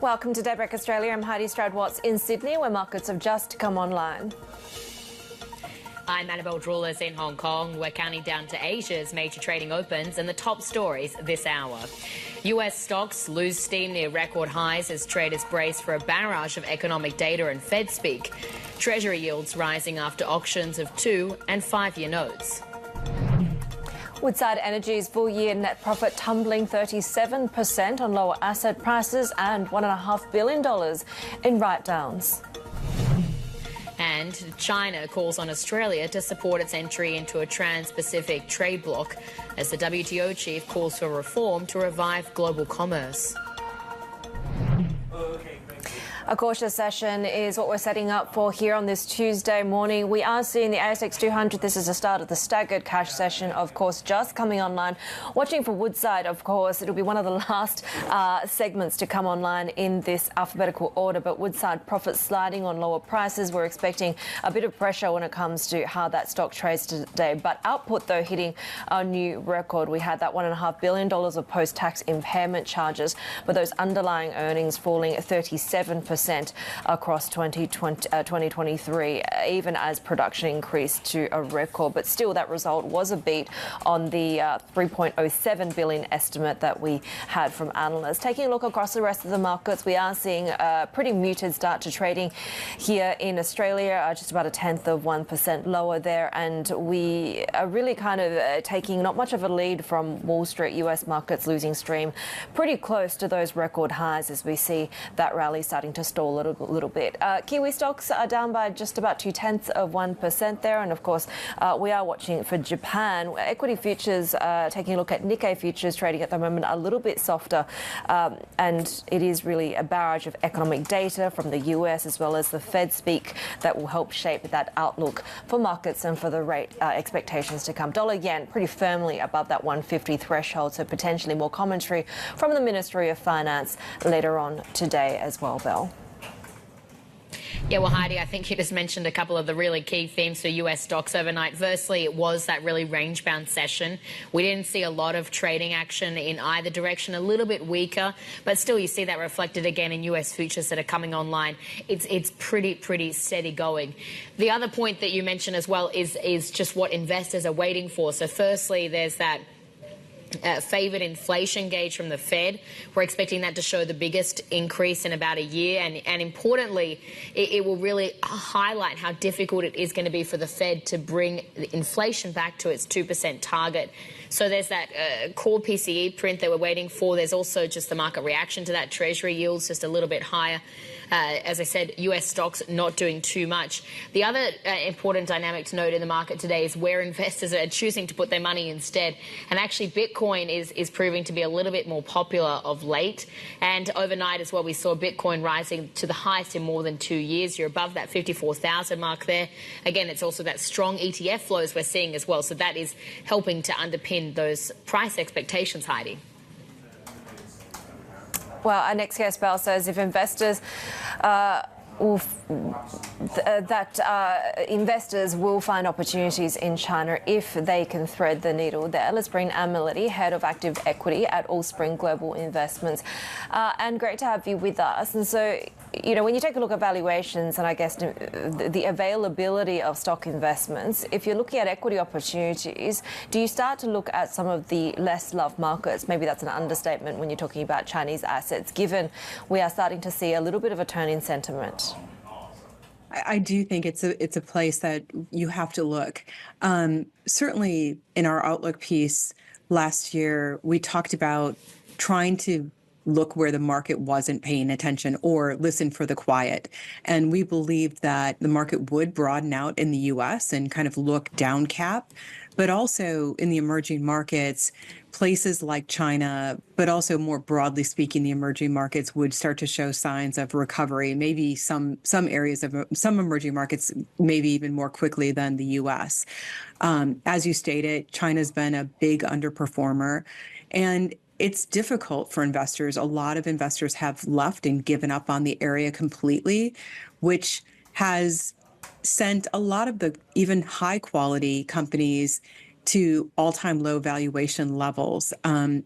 Welcome to Daybreak Australia. I'm Haidi Stroud-Watts in Sydney, where markets have just come online. I'm Annabelle Droulers in Hong Kong. We're counting down to Asia's major trading opens and the top stories this hour. US stocks lose steam near record highs as traders brace for a barrage of economic data and Fed speak. Treasury yields rising after auctions of 2- and 5-year notes. Woodside Energy's full-year net profit tumbling 37% on lower asset prices and $1.5 billion in write-downs. And China calls on Australia to support its entry into a trans-Pacific trade bloc as the WTO chief calls for reform to revive global commerce. A cautious session is what we're setting up for here on this Tuesday morning. We are seeing the ASX 200. This is the start of the staggered cash session, of course, just coming online. Watching for Woodside, of course, it'll be one of the last segments to come online in this alphabetical order. But Woodside profits sliding on lower prices. We're expecting a bit of pressure when it comes to how that stock trades today. But output, though, hitting a new record. We had that $1.5 billion of post-tax impairment charges, but those underlying earnings falling 37% across 2023, even as production increased to a record. But still, that result was a beat on the $3.07 billion estimate that we had from analysts. Taking a look across the rest of the markets, we are seeing a pretty muted start to trading here in Australia, just about 0.1% lower there. And we are really kind of taking not much of a lead from Wall Street. US markets losing steam pretty close to those record highs as we see that rally starting to stall a little bit. Kiwi stocks are down by just about 0.2% there. And of course, we are watching for Japan. Equity futures, taking a look at Nikkei futures trading at the moment, a little bit softer. And it is really a barrage of economic data from the US as well as the Fed speak that will help shape that outlook for markets and for the rate expectations to come. Dollar yen pretty firmly above that 150 threshold. So potentially more commentary from the Ministry of Finance later on today as well, Belle. Yeah, well, Heidi, I think you just mentioned a couple of the really key themes for US stocks overnight. Firstly, it was that really range-bound session. We didn't see a lot of trading action in either direction, a little bit weaker, but still you see that reflected again in US futures that are coming online. It's pretty steady going. The other point that you mentioned as well is just what investors are waiting for. So firstly, there's that favoured inflation gauge from the Fed. We're expecting that to show the biggest increase in about a year. And importantly, it will really highlight how difficult it is going to be for the Fed to bring inflation back to its 2% target. So there's that core PCE print that we're waiting for. There's also just the market reaction to that. Treasury yields just a little bit higher. As I said, US stocks not doing too much. The other important dynamic to note in the market today is where investors are choosing to put their money instead. And actually, Bitcoin is proving to be a little bit more popular of late. And overnight as well, we saw Bitcoin rising to the highest in more than 2 years. You're above that 54,000 mark there. Again, it's also that strong ETF flows we're seeing as well. So that is helping to underpin those price expectations, Heidi. Well, our next guest, Bell, says if investors investors will find opportunities in China if they can thread the needle there. Let's bring Anne Melody, Head of Active Equity at Allspring Global Investments. And great to have you with us. And so, you know, when you take a look at valuations and I guess the availability of stock investments, if you're looking at equity opportunities, do you start to look at some of the less loved markets? Maybe that's an understatement when you're talking about Chinese assets, given we are starting to see a little bit of a turn in sentiment. I do think it's a place that you have to look. Certainly in our Outlook piece last year, we talked about trying to look where the market wasn't paying attention or listen for the quiet. And we believed that the market would broaden out in the US and kind of look down cap, but also in the emerging markets, places like China, but also more broadly speaking, the emerging markets would start to show signs of recovery, maybe some areas of some emerging markets, maybe even more quickly than the US. As you stated, China's been a big underperformer, and it's difficult for investors. A lot of investors have left and given up on the area completely, which has sent a lot of the even high quality companies to all-time low valuation levels.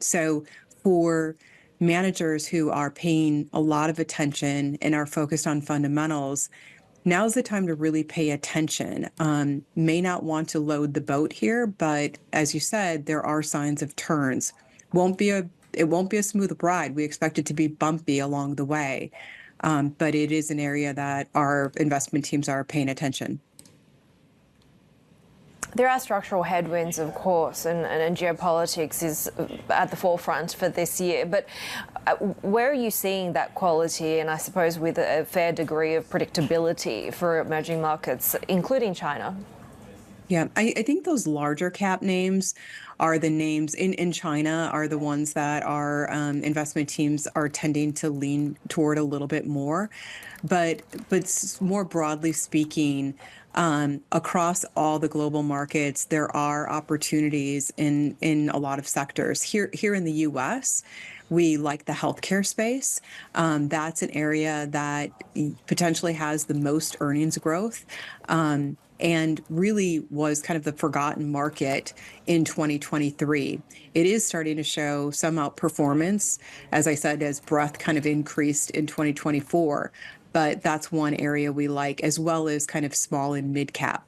So for managers who are paying a lot of attention and are focused on fundamentals, now's the time to really pay attention. May not want to load the boat here, but as you said, there are signs of turns. It won't be a smooth ride. We expect it to be bumpy along the way, but it is an area that our investment teams are paying attention. There are structural headwinds, of course, and geopolitics is at the forefront for this year. But where are you seeing that quality, and I suppose with a fair degree of predictability for emerging markets, including China? Yeah, I think those larger cap names are the names in China are the ones that our investment teams are tending to lean toward a little bit more. But more broadly speaking, across all the global markets, there are opportunities in a lot of sectors. Here in the U.S., we like the healthcare space. That's an area that potentially has the most earnings growth. And really was kind of the forgotten market in 2023. It is starting to show some outperformance, as I said, as breadth kind of increased in 2024. But that's one area we like, as well as kind of small and mid cap.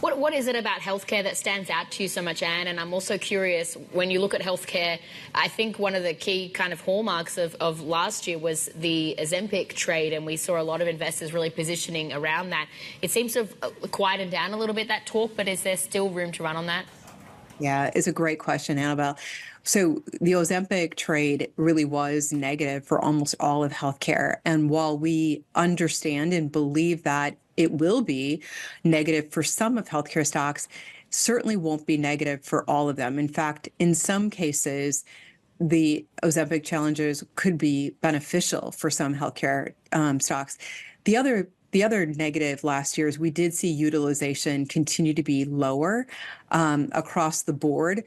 What is it about healthcare that stands out to you so much, Anne? And I'm also curious, when you look at healthcare, I think one of the key kind of hallmarks of last year was the Ozempic trade, and we saw a lot of investors really positioning around that. It seems to have quieted down a little bit, that talk, but is there still room to run on that? Yeah, it's a great question, Annabelle. So the Ozempic trade really was negative for almost all of healthcare. And while we understand and believe that it will be negative for some of healthcare stocks, certainly won't be negative for all of them. In fact, in some cases, the Ozempic challenges could be beneficial for some healthcare stocks. The other negative last year is we did see utilization continue to be lower across the board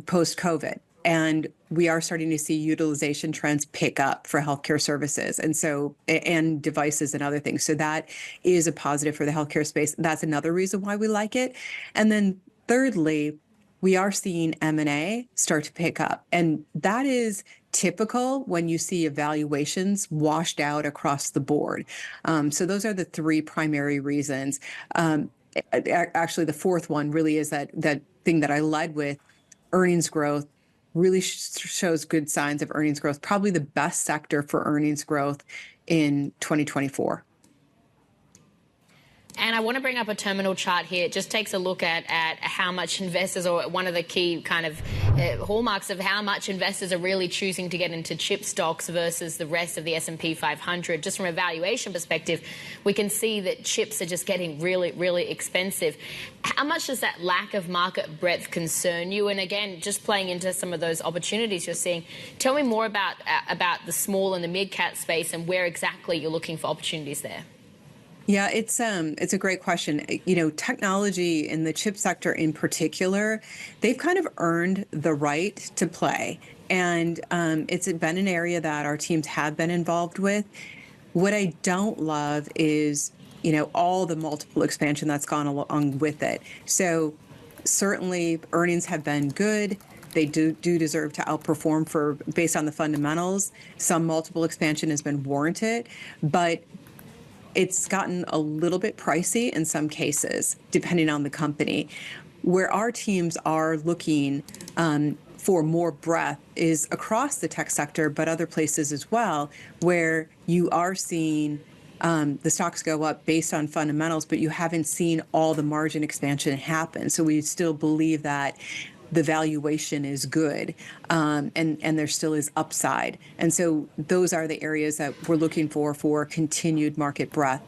post-COVID. And we are starting to see utilization trends pick up for healthcare services and devices and other things. So that is a positive for the healthcare space. That's another reason why we like it. And then thirdly, we are seeing M&A start to pick up. And that is typical when you see evaluations washed out across the board. So those are the three primary reasons. Actually, the fourth one really is that thing that I led with. Earnings growth really shows good signs of earnings growth, probably the best sector for earnings growth in 2024. And I want to bring up a terminal chart here. It just takes a look at how much investors, or one of the key kind of hallmarks of how much investors are really choosing to get into chip stocks versus the rest of the S&P 500. Just from a valuation perspective, we can see that chips are just getting really, really expensive. How much does that lack of market breadth concern you? And again, just playing into some of those opportunities you're seeing, tell me more about the small and the mid-cap space and where exactly you're looking for opportunities there. Yeah, it's a great question. You know, technology in the chip sector in particular, they've kind of earned the right to play. And it's been an area that our teams have been involved with. What I don't love is, you know, all the multiple expansion that's gone along with it. So certainly earnings have been good. They do deserve to outperform based on the fundamentals. Some multiple expansion has been warranted, but it's gotten a little bit pricey in some cases, depending on the company. Where our teams are looking for more breadth is across the tech sector, but other places as well, where you are seeing the stocks go up based on fundamentals, but you haven't seen all the margin expansion happen. So we still believe that the valuation is good, and there still is upside. And so those are the areas that we're looking for continued market breadth.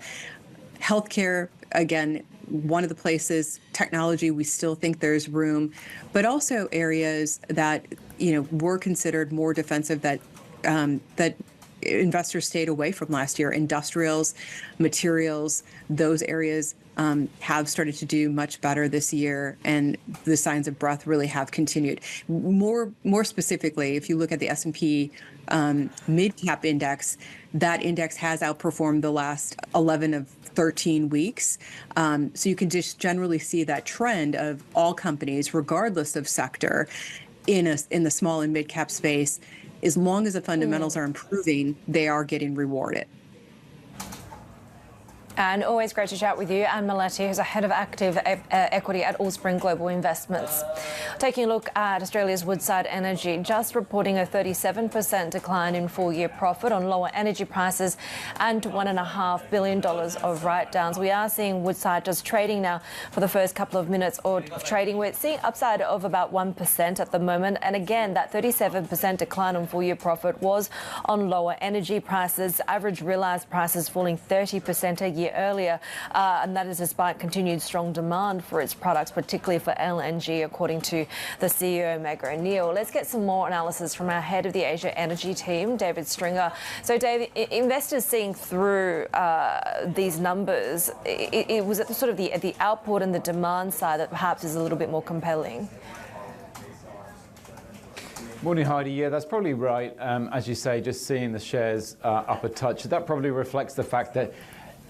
Healthcare, again, one of the places. Technology, we still think there's room, but also areas that, you know, were considered more defensive that investors stayed away from last year. Industrials, materials, those areas have started to do much better this year, and the signs of breadth really have continued. More specifically, if you look at the S&P mid-cap index, that index has outperformed the last 11 of 13 weeks. So you can just generally see that trend of all companies, regardless of sector, in the small and mid cap space, as long as the fundamentals are improving, they are getting rewarded. And always great to chat with you, Anne Maletti, who's a head of active equity at Allspring Global Investments. Taking a look at Australia's Woodside Energy, just reporting a 37% decline in full-year profit on lower energy prices and $1.5 billion of write-downs. We are seeing Woodside just trading now for the first couple of minutes of trading. We're seeing upside of about 1% at the moment. And again, that 37% decline on full-year profit was on lower energy prices, average realised prices falling 30% a year earlier, and that is despite continued strong demand for its products, particularly for LNG, according to the CEO, Meg O'Neill. Let's get some more analysis from our head of the Asia Energy team, David Stringer. So, David, investors seeing through these numbers, it was at sort of the output and the demand side that perhaps is a little bit more compelling. Morning, Heidi. Yeah, that's probably right. As you say, just seeing the shares up a touch, that probably reflects the fact that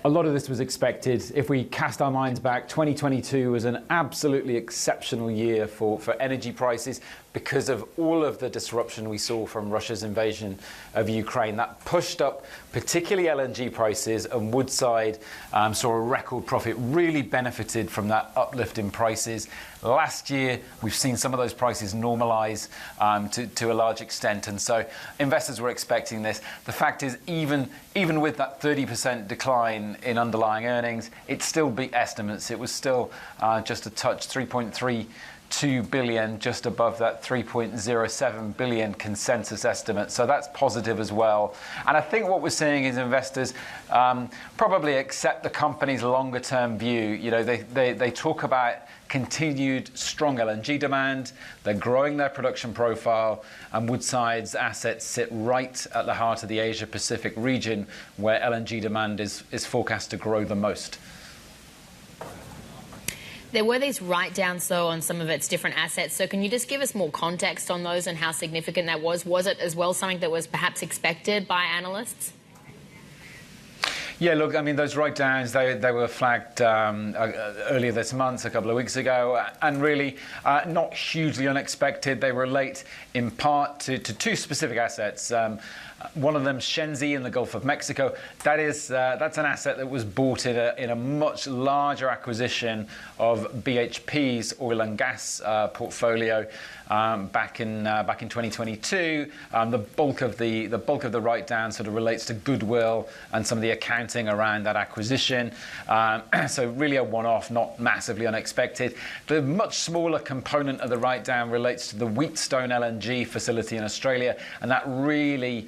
a lot of this was expected. If we cast our minds back, 2022 was an absolutely exceptional year for energy prices because of all of the disruption we saw from Russia's invasion of Ukraine. That pushed up particularly LNG prices, and Woodside saw a record profit, really benefited from that uplift in prices. Last year, we've seen some of those prices normalise to a large extent, and so investors were expecting this. The fact is, even with that 30% decline in underlying earnings, it still beat estimates. It was still just a touch, 3.32 billion, just above that 3.07 billion consensus estimate. So that's positive as well. And I think what we're seeing is investors probably accept the company's longer term view. You know, they talk about continued strong LNG demand. They're growing their production profile, and Woodside's assets sit right at the heart of the Asia Pacific region, where LNG demand is forecast to grow the most. There were these write-downs, though, on some of its different assets. So can you just give us more context on those and how significant that was? Was it as well something that was perhaps expected by analysts? Yeah, look, I mean, those write-downs, they were flagged earlier this month, a couple of weeks ago, and really not hugely unexpected. They relate in part to two specific assets. One of them, Shenzi in the Gulf of Mexico. That's an asset that was bought in a much larger acquisition of BHP's oil and gas portfolio back in 2022. The bulk of the write-down sort of relates to goodwill and some of the accounting around that acquisition. So really a one-off, not massively unexpected. The much smaller component of the write-down relates to the Wheatstone LNG facility in Australia, and that really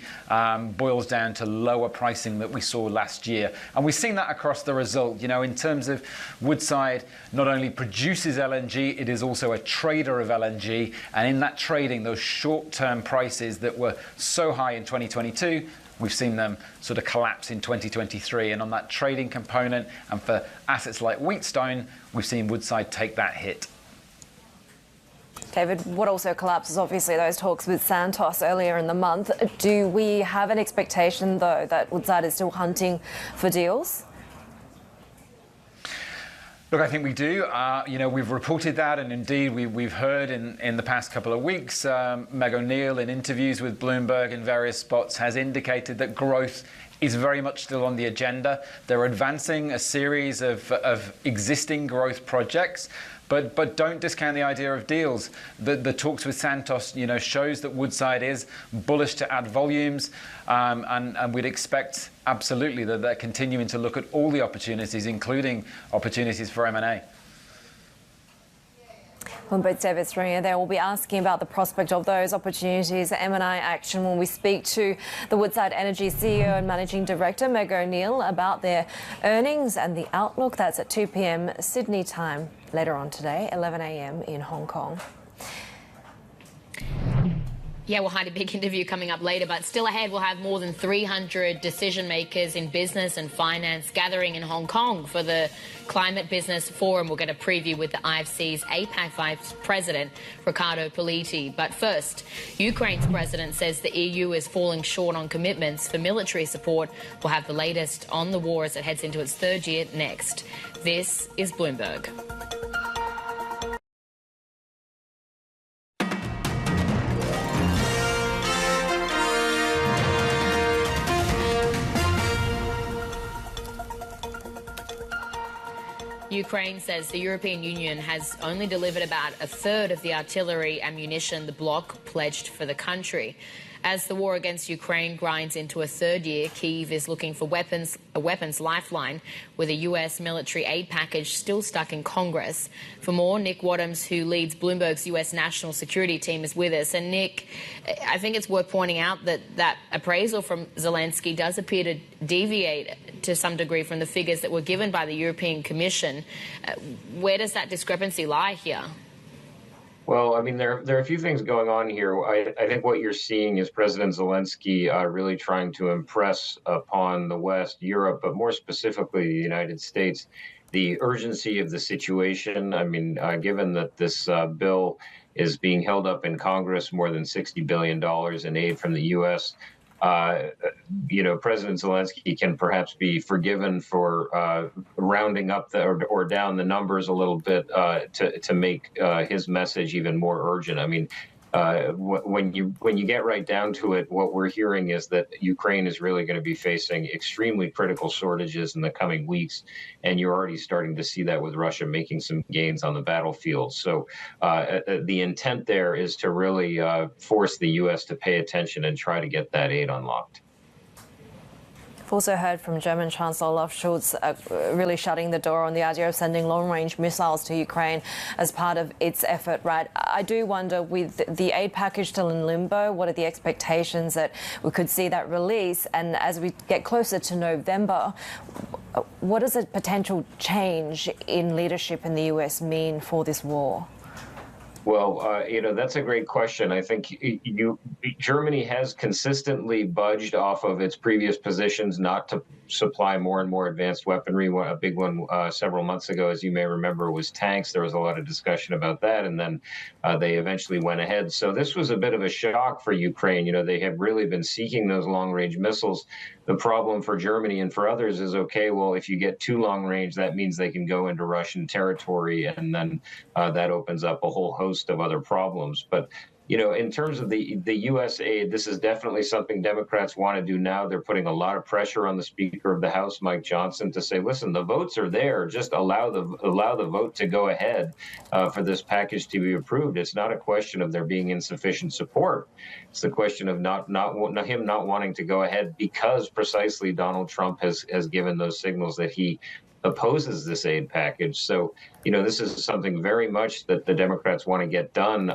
boils down to lower pricing that we saw last year. And we've seen that across the result. You know, in terms of Woodside, not only produces LNG, it is also a trader of LNG. And in that trading, those short-term prices that were so high in 2022, we've seen them sort of collapse in 2023. And on that trading component, and for assets like Wheatstone, we've seen Woodside take that hit. David, what also collapses, obviously, those talks with Santos earlier in the month. Do we have an expectation, though, that Woodside is still hunting for deals? Look, I think we do. You know, we've reported that, and indeed we've heard in the past couple of weeks, Meg O'Neill in interviews with Bloomberg in various spots has indicated that growth is very much still on the agenda. They're advancing a series of existing growth projects, but don't discount the idea of deals. The talks with Santos, you know, shows that Woodside is bullish to add volumes, and we'd expect absolutely that they're continuing to look at all the opportunities, including opportunities for M&A. Bloomberg's David Stringer there. We'll be asking about the prospect of those opportunities, M&A action, when we speak to the Woodside Energy CEO and Managing Director, Meg O'Neill, about their earnings and the outlook. That's at 2 p.m. Sydney time later on today, 11 a.m. in Hong Kong. Yeah, we'll have a big interview coming up later, but still ahead, we'll have more than 300 decision makers in business and finance gathering in Hong Kong for the Climate Business Forum. We'll get a preview with the IFC's APAC Vice President, Riccardo Politi. But first, Ukraine's president says the EU is falling short on commitments for military support. We'll have the latest on the war as it heads into its third year next. This is Bloomberg. Ukraine says the European Union has only delivered about a third of the artillery ammunition the bloc pledged for the country. As the war against Ukraine grinds into a third year, Kyiv is looking for a weapons lifeline, with a US military aid package still stuck in Congress. For more, Nick Wadhams, who leads Bloomberg's US national security team, is with us. And Nick, I think it's worth pointing out that that appraisal from Zelensky does appear to deviate to some degree from the figures that were given by the European Commission. Where does that discrepancy lie here? Well, I mean, there are a few things going on here. I think what you're seeing is President Zelensky really trying to impress upon the West, Europe, but more specifically the United States, the urgency of the situation. I mean, given that this bill is being held up in Congress, more than $60 billion in aid from the U.S., President Zelensky can perhaps be forgiven for rounding up or down the numbers a little bit to make his message even more urgent. I mean, when you get right down to it, what we're hearing is that Ukraine is really going to be facing extremely critical shortages in the coming weeks, and you're already starting to see that with Russia making some gains on the battlefield. So the intent there is to really force the U.S. to pay attention and try to get that aid unlocked. We've also heard from German Chancellor Olaf Scholz really shutting the door on the idea of sending long-range missiles to Ukraine as part of its effort, right? I do wonder, with the aid package still in limbo, what are the expectations that we could see that release? And as we get closer to November, what does a potential change in leadership in the US mean for this war? Well, that's a great question. I think Germany has consistently budged off of its previous positions not to supply more and more advanced weaponry. A big one several months ago, as you may remember, was tanks. There was a lot of discussion about that, and then they eventually went ahead. So this was a bit of a shock for Ukraine. They have really been seeking those long-range missiles. The problem for Germany and for others is, okay, well, if you get too long range, that means they can go into Russian territory, and then that opens up a whole host of other problems. But in terms of the U.S. aid, this is definitely something Democrats want to do now. They're putting a lot of pressure on the Speaker of the House, Mike Johnson, to say, listen, the votes are there. Just allow the vote to go ahead for this package to be approved. It's not a question of there being insufficient support. It's the question of him not wanting to go ahead because precisely Donald Trump has given those signals that he opposes this aid package. So, this is something very much that the Democrats want to get done,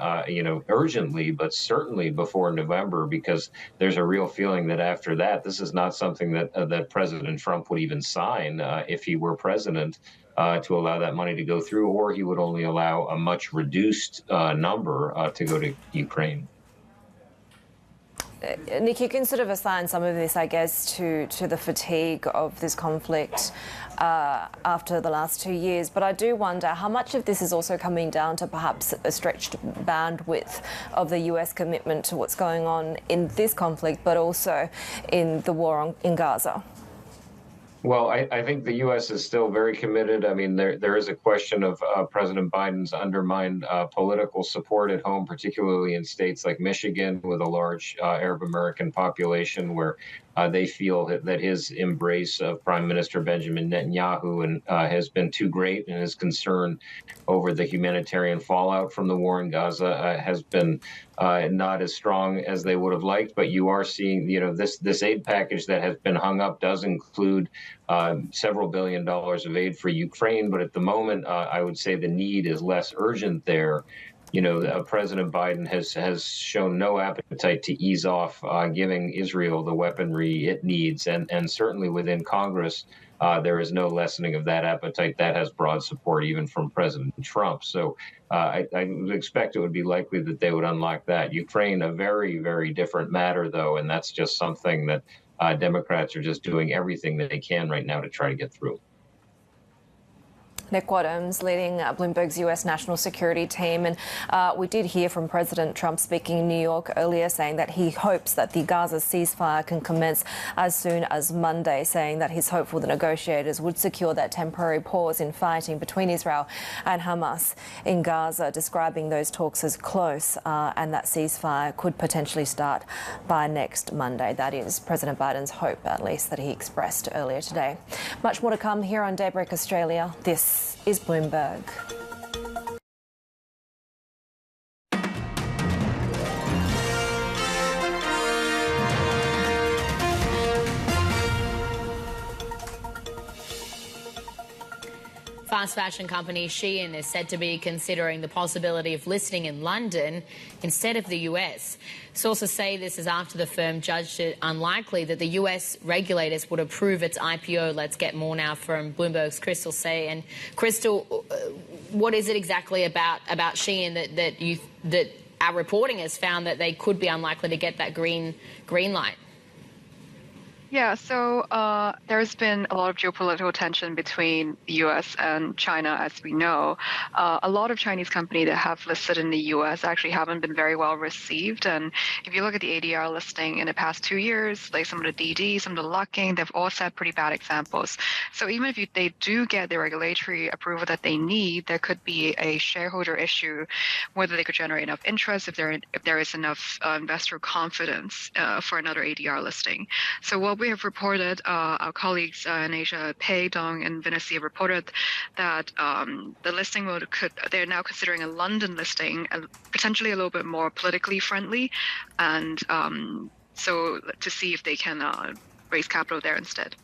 urgently, but certainly before November, because there's a real feeling that after that, this is not something that President Trump would even sign if he were president, to allow that money to go through, or he would only allow a much reduced number to go to Ukraine. Nick, you can sort of assign some of this, I guess, to the fatigue of this conflict after the last 2 years. But I do wonder how much of this is also coming down to perhaps a stretched bandwidth of the US commitment to what's going on in this conflict, but also in the war in Gaza. Well, I think the U.S. is still very committed. I mean, there is a question of President Biden's undermined political support at home, particularly in states like Michigan, with a large Arab American population, where they feel that his embrace of Prime Minister Benjamin Netanyahu has been too great, and his concern over the humanitarian fallout from the war in Gaza has been not as strong as they would have liked. But you are seeing, this aid package that has been hung up does include several $1 billion of aid for Ukraine. But at the moment, I would say the need is less urgent there. President Biden has shown no appetite to ease off giving Israel the weaponry it needs. And certainly within Congress, there is no lessening of that appetite. That has broad support even from President Trump. So I would expect it would be likely that they would unlock that. Ukraine, a very, very different matter, though. And that's just something that Democrats are just doing everything that they can right now to try to get through. Nick Wadhams leading Bloomberg's US national security team. And we did hear from President Trump speaking in New York earlier, saying that he hopes that the Gaza ceasefire can commence as soon as Monday, saying that he's hopeful the negotiators would secure that temporary pause in fighting between Israel and Hamas in Gaza, describing those talks as close and that ceasefire could potentially start by next Monday. That is President Biden's hope, at least, that he expressed earlier today. Much more to come here on Daybreak Australia. This This is Bloomberg. Fast fashion company Shein is said to be considering the possibility of listing in London instead of the US. Sources say this is after the firm judged it unlikely that the US regulators would approve its IPO. Let's get more now from Bloomberg's Crystal Say. And Crystal, what is it exactly about Shein that our reporting has found that they could be unlikely to get that green light? Yeah, so there's been a lot of geopolitical tension between the U.S. and China, as we know. A lot of Chinese companies that have listed in the U.S. actually haven't been very well received. And if you look at the ADR listing in the past 2 years, like some of the DD, some of the Lucking, they've all set pretty bad examples. So even if they do get the regulatory approval that they need, there could be a shareholder issue, whether they could generate enough interest, if there is enough investor confidence for another ADR listing. So what we have reported, our colleagues in Asia, Pei, Dong, and Vinci have reported that the listing they're now considering a London listing, potentially a little bit more politically friendly, and so to see if they can raise capital there instead.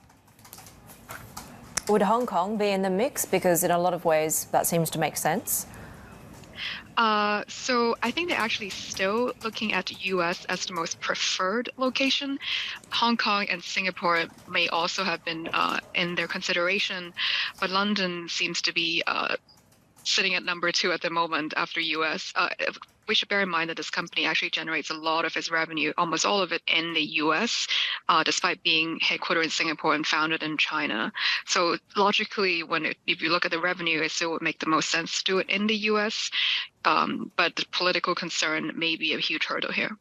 Would Hong Kong be in the mix? Because in a lot of ways that seems to make sense. So I think they're actually still looking at the U.S. as the most preferred location. Hong Kong and Singapore may also have been in their consideration, but London seems to be sitting at number 2 at the moment after U.S. We should bear in mind that this company actually generates a lot of its revenue, almost all of it in the U.S., despite being headquartered in Singapore and founded in China. So logically, if you look at the revenue, it still would make the most sense to do it in the U.S., but the political concern may be a huge hurdle here.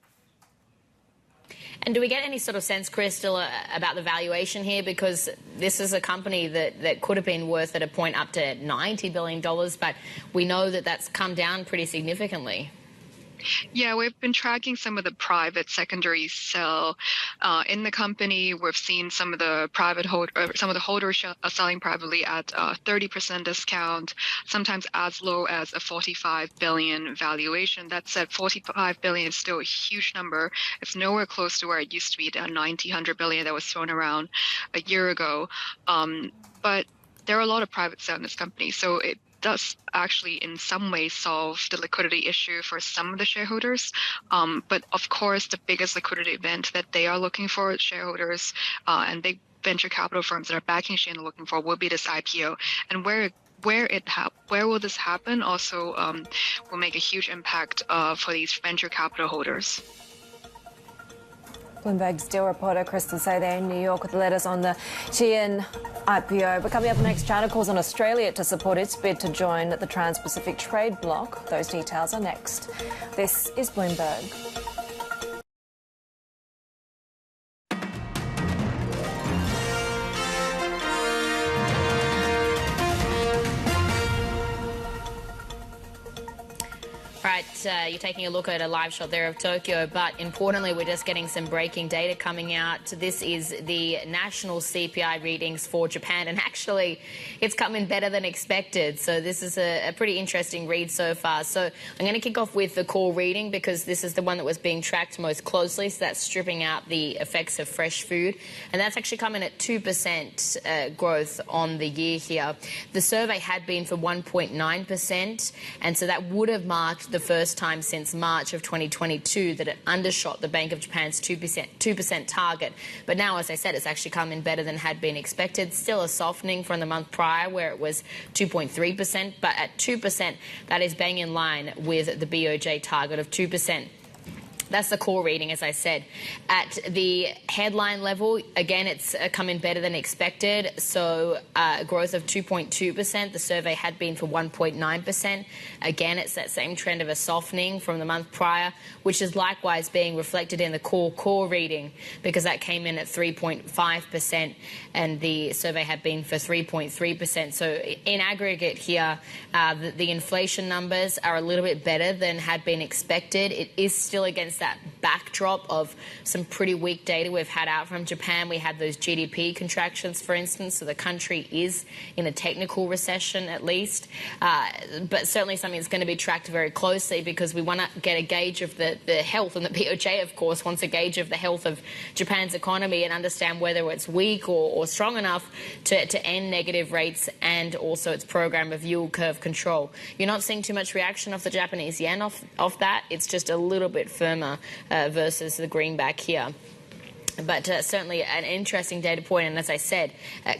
And do we get any sort of sense, Crystal, about the valuation here? Because this is a company that could have been worth at a point up to $90 billion, but we know that that's come down pretty significantly. Yeah, we've been tracking some of the private secondary sell in the company. We've seen some of the holders selling privately at 30% discount, sometimes as low as a 45 billion valuation. That said, 45 billion is still a huge number. It's nowhere close to where it used to be, the 100 billion that was thrown around a year ago. But there are a lot of private sales in this company, so it does actually in some ways solve the liquidity issue for some of the shareholders. But of course, the biggest liquidity event that they are looking for, shareholders and big venture capital firms that are backing Shein are looking for, will be this IPO. And where will this happen also will make a huge impact for these venture capital holders. Bloomberg's deal reporter Crystal Say there in New York with the latest on the Shein IPO. But coming up next, China calls on Australia to support its bid to join the Trans-Pacific Trade Bloc. Those details are next. This is Bloomberg. Right, you're taking a look at a live shot there of Tokyo, but importantly, we're just getting some breaking data coming out. This is the national CPI readings for Japan, and actually, it's come in better than expected. So this is a pretty interesting read so far. So I'm going to kick off with the core reading because this is the one that was being tracked most closely. So that's stripping out the effects of fresh food, and that's actually come in at 2% growth on the year here. The survey had been for 1.9%, and so that would have marked the first time since March of 2022 that it undershot the Bank of Japan's 2% target. But now, as I said, it's actually come in better than had been expected. Still a softening from the month prior where it was 2.3%, but at 2%, that is bang in line with the BOJ target of 2%. That's the core reading, as I said. At the headline level, again, it's come in better than expected. So growth of 2.2%. The survey had been for 1.9%. Again, it's that same trend of a softening from the month prior, which is likewise being reflected in the core reading because that came in at 3.5% and the survey had been for 3.3%. So in aggregate here, the inflation numbers are a little bit better than had been expected. It is still against against that backdrop of some pretty weak data we've had out from Japan. We had those GDP contractions, for instance, so the country is in a technical recession at least, but certainly something that's going to be tracked very closely because we want to get a gauge of the health, and the BOJ, of course, wants a gauge of the health of Japan's economy and understand whether it's weak or strong enough to end negative rates and also its program of yield curve control. You're not seeing too much reaction of the Japanese yen off that. It's just a little bit firmer versus the greenback here. But certainly an interesting data point, and as I said,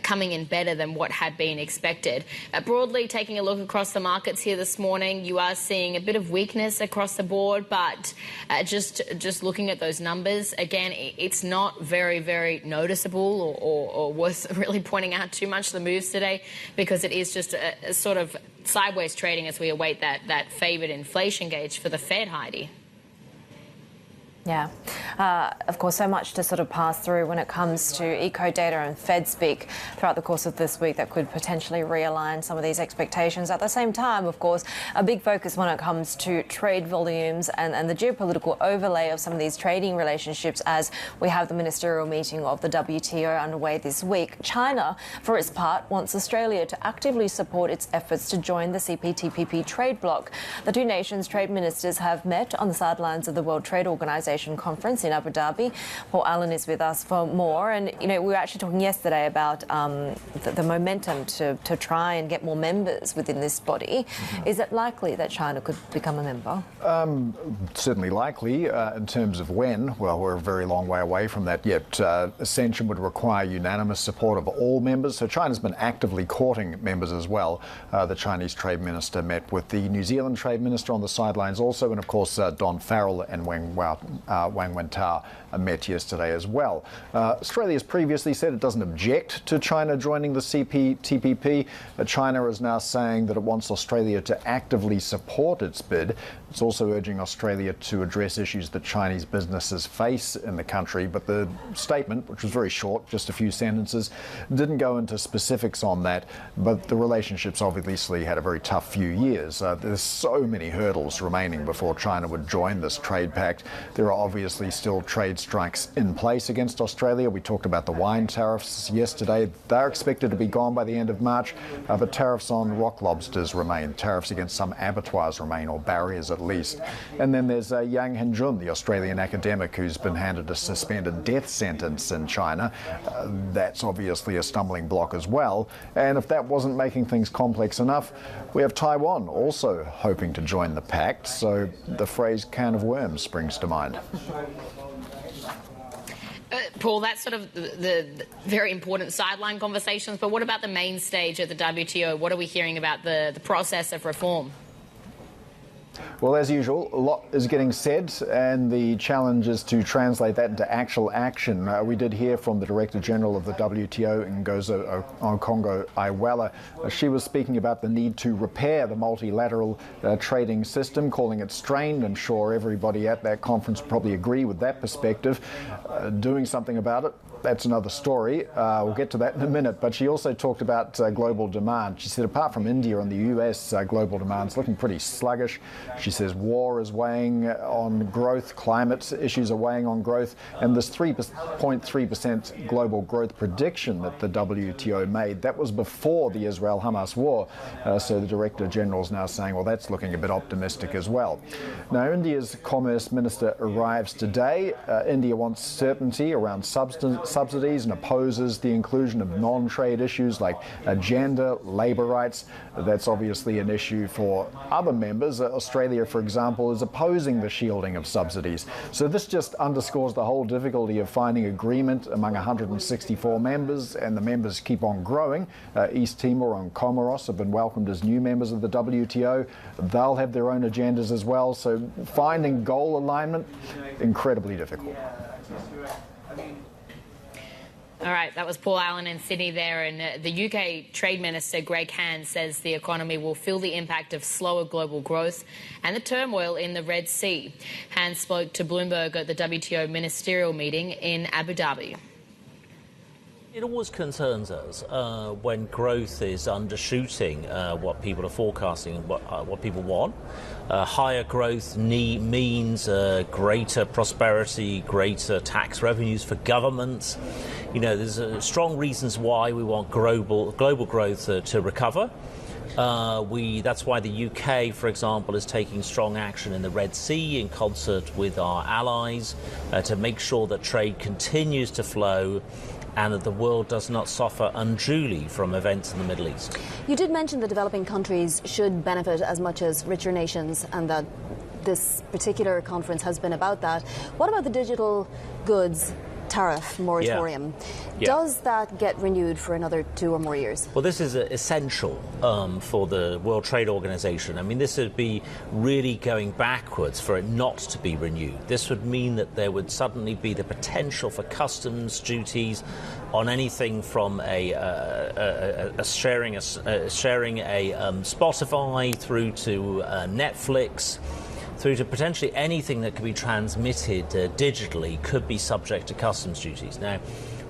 coming in better than what had been expected. Broadly, taking a look across the markets here this morning, you are seeing a bit of weakness across the board, but just looking at those numbers, again, it's not very, very noticeable or worth really pointing out too much the moves today, because it is just a sort of sideways trading as we await that favoured inflation gauge for the Fed, Heidi. Yeah, of course, so much to sort of pass through when it comes to eco data and Fed speak throughout the course of this week that could potentially realign some of these expectations. At the same time, of course, a big focus when it comes to trade volumes and the geopolitical overlay of some of these trading relationships as we have the ministerial meeting of the WTO underway this week. China, for its part, wants Australia to actively support its efforts to join the CPTPP trade bloc. The two nations' trade ministers have met on the sidelines of the World Trade Organization conference in Abu Dhabi. Paul Allen is with us for more. And, you know, we were actually talking yesterday about the momentum to try and get more members within this body. Is it likely that China could become a member? Certainly likely. In terms of when, well, we're a very long way away from that yet. Ascension would require unanimous support of all members. So China's been actively courting members as well. The Chinese Trade Minister met with the New Zealand Trade Minister on the sidelines also. And, of course, Don Farrell and Wang Wentao met yesterday as well. Australia has previously said it doesn't object to China joining the CPTPP. China is now saying that it wants Australia to actively support its bid. It's also urging Australia to address issues that Chinese businesses face in the country. But the statement, which was very short, just a few sentences, didn't go into specifics on that. But the relationship's obviously had a very tough few years. There's so many hurdles remaining before China would join this trade pact. There are obviously still trade strikes in place against Australia. We talked about the wine tariffs yesterday. They're expected to be gone by the end of March, but tariffs on rock lobsters remain. Tariffs against some abattoirs remain, or barriers at least. And then there's Yang Henjun, the Australian academic who's been handed a suspended death sentence in China. That's obviously a stumbling block as well. And if that wasn't making things complex enough, we have Taiwan also hoping to join the pact. So the phrase can of worms springs to mind. Paul, that's sort of the very important sideline conversations, but what about the main stage at the WTO? What are we hearing about the process of reform? Well, as usual, a lot is getting said, and the challenge is to translate that into actual action. We did hear from the Director General of the WTO, Ngozi Okonjo-Iweala. She was speaking about the need to repair the multilateral trading system, calling it strained. I'm sure everybody at that conference probably agree with that perspective. Doing something about it, that's another story. We'll get to that in a minute. But she also talked about global demand. She said apart from India and the US, global demand's looking pretty sluggish. She says war is weighing on growth, climate issues are weighing on growth, and this 3.3% global growth prediction that the WTO made, that was before the Israel-Hamas war. So the Director General is now saying, well, that's looking a bit optimistic as well. Now, India's Commerce Minister arrives today. India wants certainty around subsidies and opposes the inclusion of non-trade issues like gender, labour rights. That's obviously an issue for other members. Australia, for example, is opposing the shielding of subsidies. So this just underscores the whole difficulty of finding agreement among 164 members, and the members keep on growing. East Timor and Comoros have been welcomed as new members of the WTO. They'll have their own agendas as well. So finding goal alignment, incredibly difficult. All right, that was Paul Allen in Sydney there. And the UK Trade Minister, Greg Hand, says the economy will feel the impact of slower global growth and the turmoil in the Red Sea. Hand spoke to Bloomberg at the WTO ministerial meeting in Abu Dhabi. It always concerns us when growth is undershooting what people are forecasting and what people want. Higher growth means greater prosperity, greater tax revenues for governments. You know, there's strong reasons why we want global growth to recover. That's why the UK, for example, is taking strong action in the Red Sea in concert with our allies to make sure that trade continues to flow and that the world does not suffer unduly from events in the Middle East. You did mention that developing countries should benefit as much as richer nations, and that this particular conference has been about that. What about the digital goods tariff moratorium? Yeah. Does that get renewed for another 2 or more years? Well, this is essential for the World Trade Organization. I mean, this would be really going backwards for it not to be renewed. This would mean that there would suddenly be the potential for customs duties on anything from sharing a Spotify through to Netflix, through to potentially anything that could be transmitted digitally could be subject to customs duties. Now,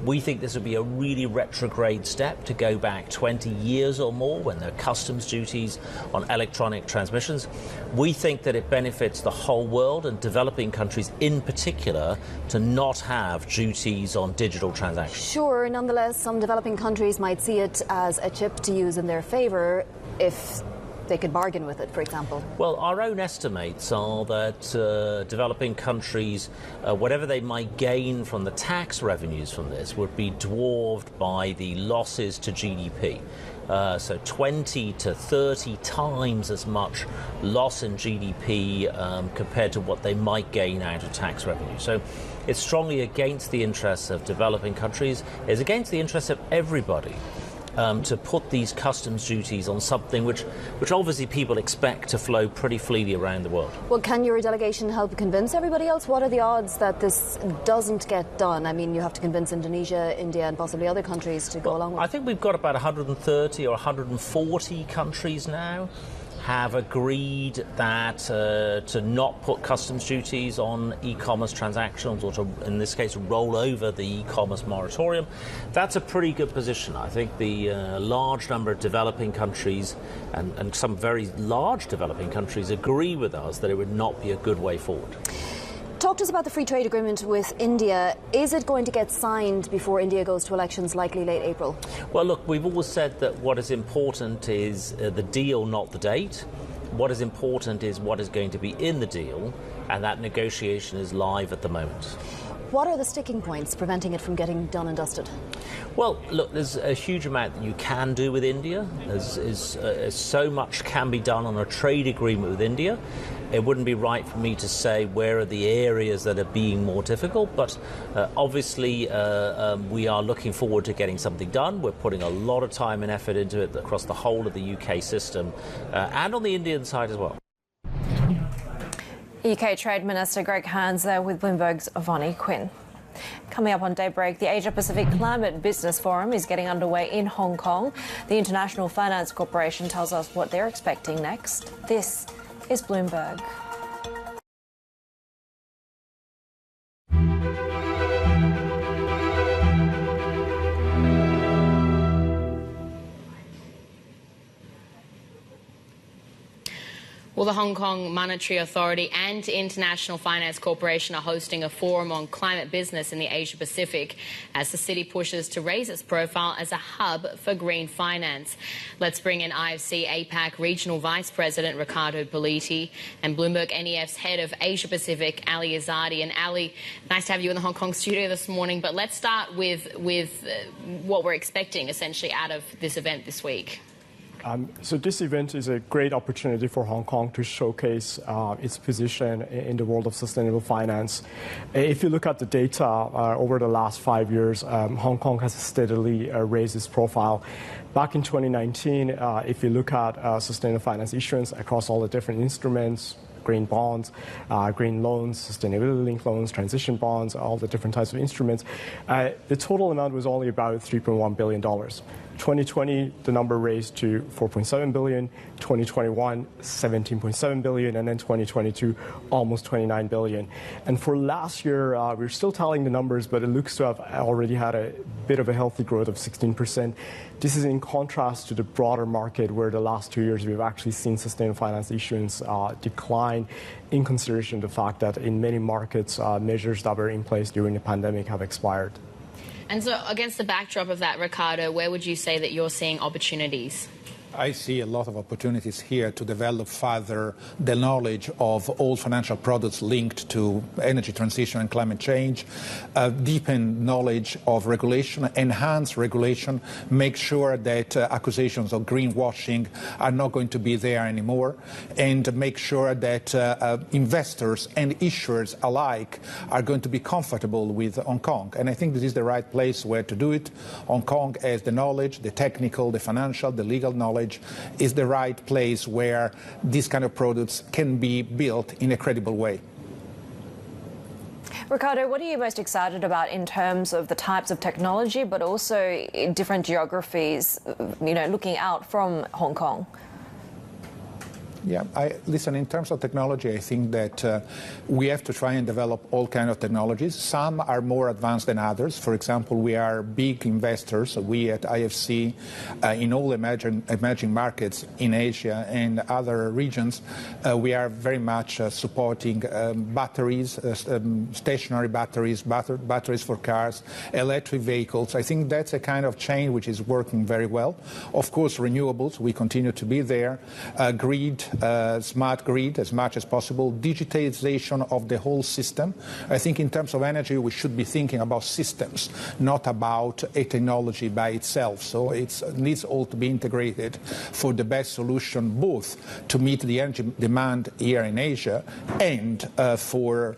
we think this would be a really retrograde step to go back 20 years or more when there are customs duties on electronic transmissions. We think that it benefits the whole world and developing countries in particular to not have duties on digital transactions. Sure, nonetheless, some developing countries might see it as a chip to use in their favor if they could bargain with it, for example. Well, our own estimates are that developing countries, whatever they might gain from the tax revenues from this, would be dwarfed by the losses to GDP. So 20 to 30 times as much loss in GDP compared to what they might gain out of tax revenue. So it's strongly against the interests of developing countries. It's against the interests of everybody. To put these customs duties on something which obviously people expect to flow pretty freely around the world. Well, can your delegation help convince everybody else? What are the odds that this doesn't get done? I mean, you have to convince Indonesia, India and possibly other countries to go along with it. I think we've got about 130 or 140 countries now have agreed that to not put customs duties on e-commerce transactions, or to, in this case, roll over the e-commerce moratorium. That's a pretty good position. I think the large number of developing countries and some very large developing countries agree with us that it would not be a good way forward. Talk to us about the free trade agreement with India. Is it going to get signed before India goes to elections, likely late April? Well, look, we've always said that what is important is the deal, not the date. What is important is what is going to be in the deal, and that negotiation is live at the moment. What are the sticking points preventing it from getting done and dusted? Well, look, there's a huge amount that you can do with India. There's so much can be done on a trade agreement with India. It wouldn't be right for me to say where are the areas that are being more difficult, but obviously we are looking forward to getting something done. We're putting a lot of time and effort into it across the whole of the UK system and on the Indian side as well. UK Trade Minister Greg Hands there with Bloomberg's Vonnie Quinn. Coming up on Daybreak, the Asia-Pacific Climate Business Forum is getting underway in Hong Kong. The International Finance Corporation tells us what they're expecting next. This is Bloomberg. Well, the Hong Kong Monetary Authority and International Finance Corporation are hosting a forum on climate business in the Asia-Pacific as the city pushes to raise its profile as a hub for green finance. Let's bring in IFC APAC Regional Vice President Ricardo Politi and Bloomberg NEF's Head of Asia-Pacific, Ali Azadi. And Ali, nice to have you in the Hong Kong studio this morning, but let's start with what we're expecting essentially out of this event this week. So this event is a great opportunity for Hong Kong to showcase its position in the world of sustainable finance. If you look at the data over the last 5 years, Hong Kong has steadily raised its profile. Back in 2019, if you look at sustainable finance issuance across all the different instruments, green bonds, green loans, sustainability-linked loans, transition bonds, all the different types of instruments, the total amount was only about $3.1 billion. 2020, the number raised to 4.7 billion, 2021, 17.7 billion, and then 2022, almost 29 billion. And for last year, we're still tallying the numbers, but it looks to have already had a bit of a healthy growth of 16%. This is in contrast to the broader market, where the last 2 years we've actually seen sustainable finance issuance decline, in consideration of the fact that in many markets, measures that were in place during the pandemic have expired. And so against the backdrop of that, Ricardo, where would you say that you're seeing opportunities? I see a lot of opportunities here to develop further the knowledge of all financial products linked to energy transition and climate change, deepen knowledge of regulation, enhance regulation, make sure that accusations of greenwashing are not going to be there anymore, and make sure that investors and issuers alike are going to be comfortable with Hong Kong. And I think this is the right place where to do it. Hong Kong has the knowledge, the technical, the financial, the legal knowledge, is the right place where these kind of products can be built in a credible way. Ricardo, what are you most excited about in terms of the types of technology, but also in different geographies, looking out from Hong Kong? Yeah, listen, in terms of technology, I think that we have to try and develop all kinds of technologies. Some are more advanced than others. For example, we are big investors. We at IFC in all emerging markets in Asia and other regions, we are very much supporting batteries, stationary batteries, batteries for cars, electric vehicles. I think that's a kind of chain which is working very well. Of course, renewables, we continue to be there. Grid, smart grid as much as possible, digitalization of the whole system. I think in terms of energy, we should be thinking about systems, not about a technology by itself. So it needs all to be integrated for the best solution, both to meet the energy demand here in Asia and for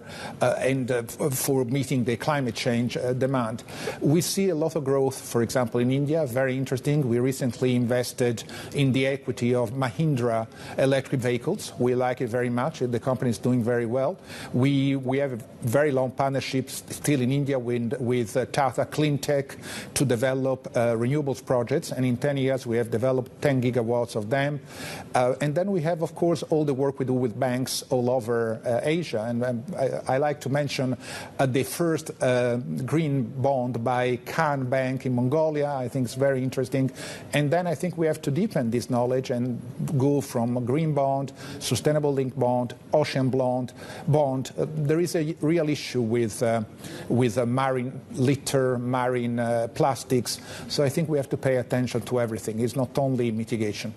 meeting the climate change demand. We see a lot of growth, for example, in India, very interesting. We recently invested in the equity of Mahindra electric vehicles. We like it very much. The company is doing very well. We have a very long partnership still in India with Tata Cleantech to develop renewables projects. And in 10 years, we have developed 10 gigawatts of them. And then we have, of course, all the work we do with banks all over Asia. And I like to mention the first green bond by Khan Bank in Mongolia. I think it's very interesting. And then I think we have to deepen this knowledge and go from a green bond, sustainable linked bond, ocean bond. There is a real issue with marine litter, marine plastics. So I think we have to pay attention to everything. It's not only mitigation.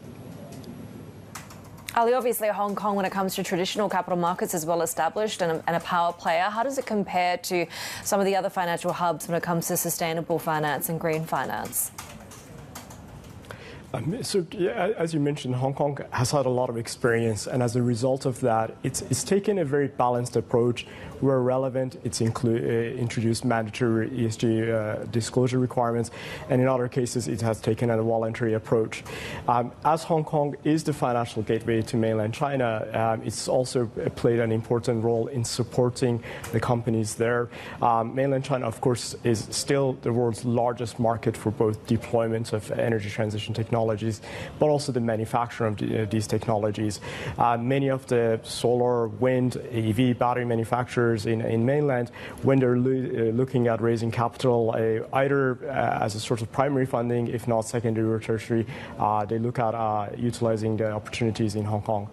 Ali, obviously Hong Kong, when it comes to traditional capital markets, is well established and a power player. How does it compare to some of the other financial hubs when it comes to sustainable finance and green finance? So, yeah, as you mentioned, Hong Kong has had a lot of experience, and as a result of that, it's taken a very balanced approach. Where relevant, it's introduced mandatory ESG disclosure requirements, and in other cases, it has taken a voluntary approach. As Hong Kong is the financial gateway to mainland China, it's also played an important role in supporting the companies there. Mainland China, of course, is still the world's largest market for both deployments of energy transition technologies, but also the manufacture of these technologies. Many of the solar, wind, EV battery manufacturers in mainland, when they're looking at raising capital, either as a source of primary funding, if not secondary or tertiary, they look at utilizing the opportunities in Hong Kong.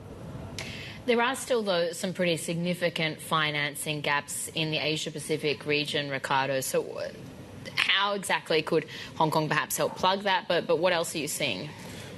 There are still, though, some pretty significant financing gaps in the Asia-Pacific region, Ricardo. So how exactly could Hong Kong perhaps help plug that? But what else are you seeing?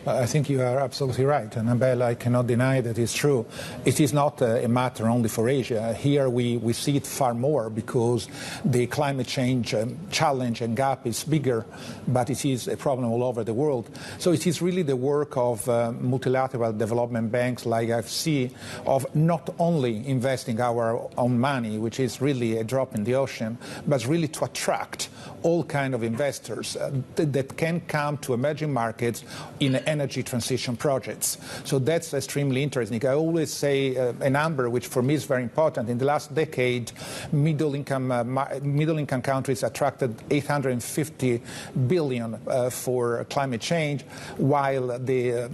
I think you are absolutely right, Annabelle. I cannot deny that it's true. It is not a matter only for Asia. Here we see it far more because the climate change challenge and gap is bigger, but it is a problem all over the world. So it is really the work of multilateral development banks like IFC of not only investing our own money, which is really a drop in the ocean, but really to attract all kinds of investors that can come to emerging markets in energy transition projects. So that's extremely interesting. I always say a number which for me is very important. In the last decade, middle-income countries attracted 850 billion for climate change, while the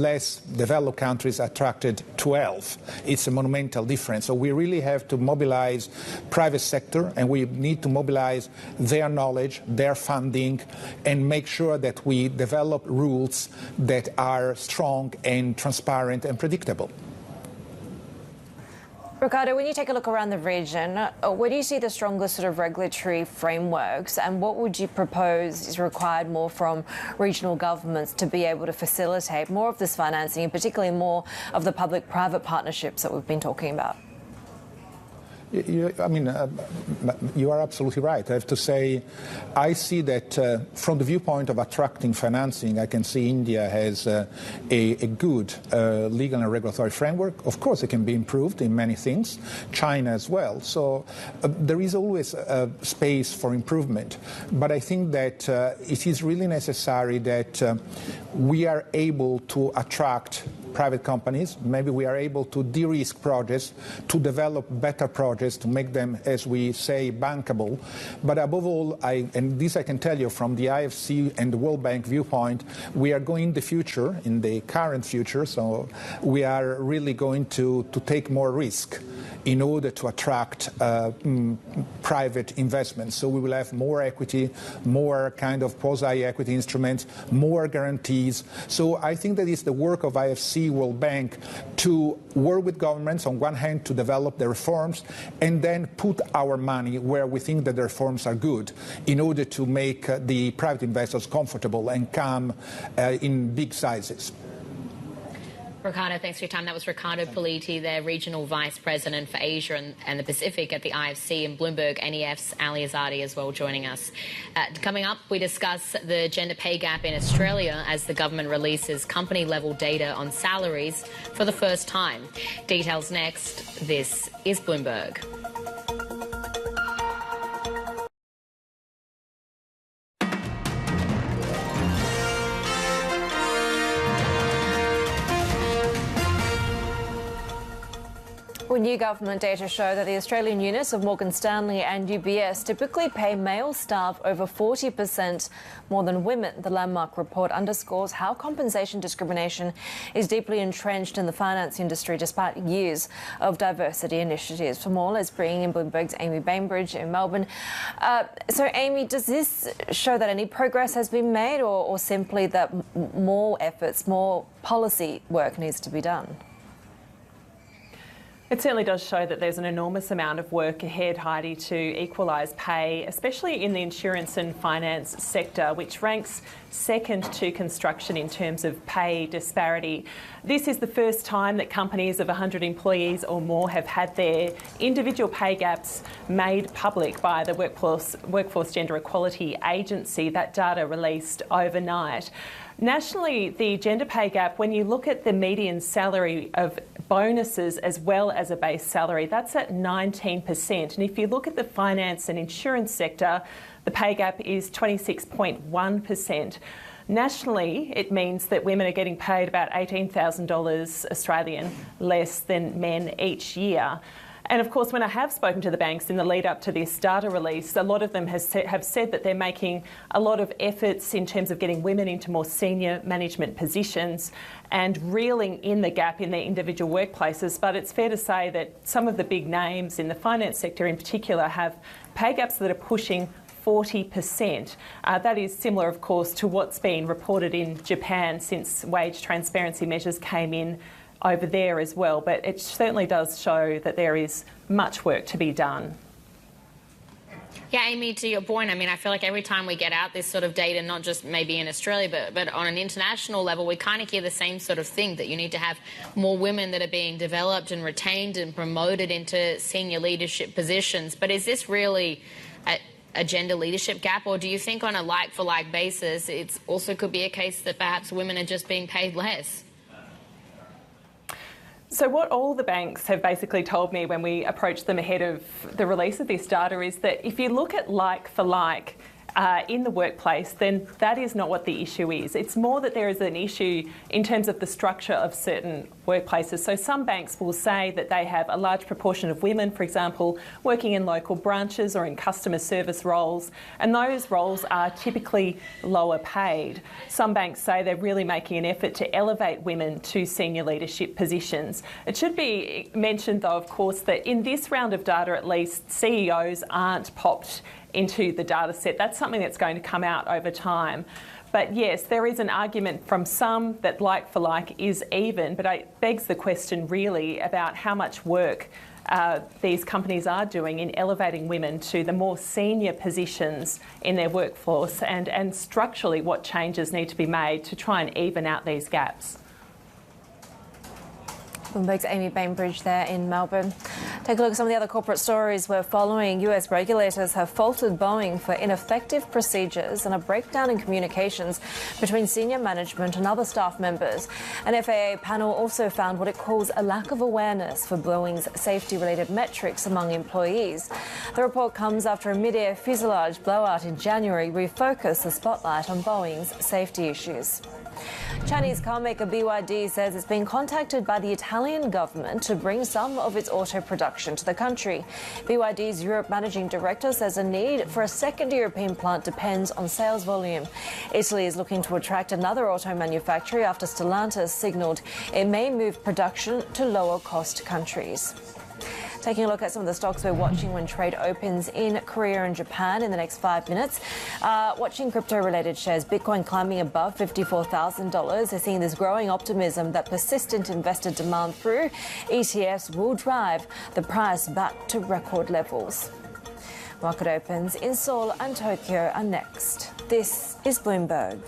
less developed countries attracted 12. It's a monumental difference. So we really have to mobilize private sector, and we need to mobilize their knowledge, their funding, and make sure that we develop rules that are strong and transparent and predictable. Ricardo, when you take a look around the region, where do you see the strongest sort of regulatory frameworks, and what would you propose is required more from regional governments to be able to facilitate more of this financing, and particularly more of the public-private partnerships that we've been talking about? You are absolutely right. I have to say, I see that from the viewpoint of attracting financing, I can see India has a good legal and regulatory framework. Of course, it can be improved in many things. China as well. So there is always space for improvement. But I think that it is really necessary that we are able to attract private companies. Maybe we are able to de-risk projects, to develop better projects, to make them, as we say, bankable. But above all, and this I can tell you from the IFC and the World Bank viewpoint, we are going in the future, in the current future, so we are really going to take more risk in order to attract private investments. So we will have more equity, more kind of quasi-equity instruments, more guarantees. So I think that it's the work of IFC, World Bank, to work with governments on one hand to develop the reforms and then put our money where we think that the reforms are good in order to make the private investors comfortable and come in big sizes. Ricardo, thanks for your time. That was Ricardo Politi, their Regional Vice President for Asia and the Pacific at the IFC, and Bloomberg NEF's Ali Azadi as well joining us. Coming up, we discuss the gender pay gap in Australia as the government releases company-level data on salaries for the first time. Details next. This is Bloomberg. Well, new government data show that the Australian units of Morgan Stanley and UBS typically pay male staff over 40% more than women. The landmark report underscores how compensation discrimination is deeply entrenched in the finance industry despite years of diversity initiatives. For more, let's bring in Bloomberg's Amy Bainbridge in Melbourne. So, Amy, does this show that any progress has been made or simply that more efforts, more policy work needs to be done? It certainly does show that there's an enormous amount of work ahead, Heidi, to equalise pay, especially in the insurance and finance sector, which ranks second to construction in terms of pay disparity. This is the first time that companies of 100 employees or more have had their individual pay gaps made public by the Workforce Gender Equality Agency. That data released overnight. Nationally, the gender pay gap, when you look at the median salary of bonuses as well as a base salary, that's at 19%. And if you look at the finance and insurance sector, the pay gap is 26.1%. Nationally, it means that women are getting paid about $18,000 Australian less than men each year. And of course, when I have spoken to the banks in the lead up to this data release, a lot of them have said that they're making a lot of efforts in terms of getting women into more senior management positions and reeling in the gap in their individual workplaces. But it's fair to say that some of the big names in the finance sector in particular have pay gaps that are pushing 40%. That is similar, of course, to what's been reported in Japan since wage transparency measures came in over there as well, but it certainly does show that there is much work to be done. Yeah, Amy, to your point, I mean, I feel like every time we get out this sort of data, not just maybe in Australia, but on an international level, we kind of hear the same sort of thing, that you need to have more women that are being developed and retained and promoted into senior leadership positions. But is this really a gender leadership gap, or do you think on a like-for-like basis, it also could be a case that perhaps women are just being paid less? So what all the banks have basically told me when we approached them ahead of the release of this data is that if you look at like for like, in the workplace, then that is not what the issue is. It's more that there is an issue in terms of the structure of certain workplaces. So some banks will say that they have a large proportion of women, for example, working in local branches or in customer service roles, and those roles are typically lower paid. Some banks say they're really making an effort to elevate women to senior leadership positions. It should be mentioned, though, of course, that in this round of data, at least, CEOs aren't popped into the data set. That's something that's going to come out over time. But yes, there is an argument from some that like for like is even, but it begs the question really about how much work these companies are doing in elevating women to the more senior positions in their workforce, and structurally what changes need to be made to try and even out these gaps. Bloomberg's Amy Bainbridge there in Melbourne. Take a look at some of the other corporate stories we're following. US regulators have faulted Boeing for ineffective procedures and a breakdown in communications between senior management and other staff members. An FAA panel also found what it calls a lack of awareness for Boeing's safety-related metrics among employees. The report comes after a mid-air fuselage blowout in January refocused the spotlight on Boeing's safety issues. Chinese carmaker BYD says it's been contacted by the Italian government to bring some of its auto production to the country. BYD's Europe managing director says a need for a second European plant depends on sales volume. Italy is looking to attract another auto manufacturer after Stellantis signalled it may move production to lower-cost countries. Taking a look at some of the stocks we're watching when trade opens in Korea and Japan in the next 5 minutes. Watching crypto-related shares, Bitcoin climbing above $54,000. They're seeing this growing optimism that persistent investor demand through ETFs will drive the price back to record levels. Market opens in Seoul and Tokyo are next. This is Bloomberg.